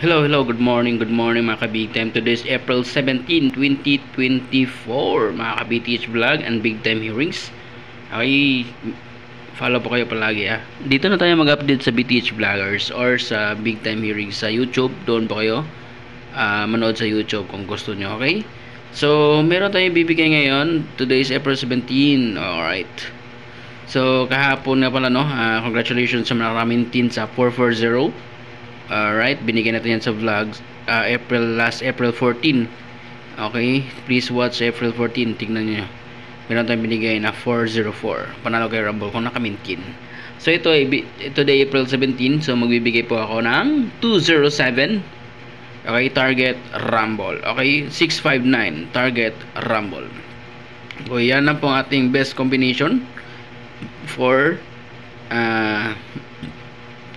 Hello, good morning mga ka-Big Time. Today is April 17, 2024, mga ka-BTH Vlog and Big Time Hearings. Okay, follow po kayo palagi Dito na tayo mag-update sa BTH Vloggers or sa Big Time Hearings sa YouTube. Doon po kayo manood sa YouTube kung gusto nyo, okay? So, meron tayong bibigay ngayon. Today is April 17, alright. So, kahapon na pala, no? Congratulations sa maraming teens sa 440. Alright, binigyan natin yan sa vlogs last April 14. Okay, please watch April 14. Tignan nyo, meron tayong binigay na 404. Panalo kay Rumble kung nakamintin. So ito ay today April 17. So magbibigay po ako ng 207. Okay, target Rumble. Okay, 659 target Rumble. So yan na po ang ating best combination for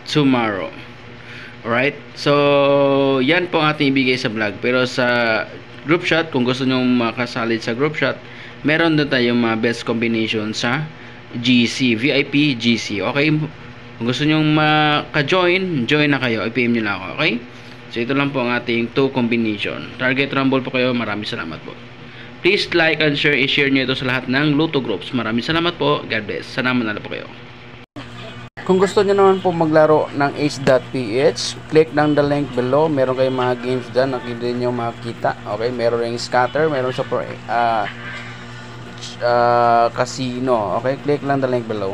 tomorrow. Alright, so yan po ang ating ibigay sa vlog. Pero sa group shot, kung gusto nyo makasalit sa group shot, meron na tayong best combination sa GC, VIP GC. Okay, kung gusto nyo maka-join, join na kayo, i-PM nyo lang ako. Okay, so ito lang po ang ating 2 combination. Target Rumble po kayo. Maraming salamat po. Please like and share, i-share nyo ito sa lahat ng Luto groups. Maraming salamat po. God bless. Sana manalo po kayo. Kung gusto niyo naman po maglaro ng Ace.ph, click lang the link below. Meron kayong mga games dyan na hindi nyo makita. Okay, meron ring scatter, meron super casino. Okay, click lang the link below.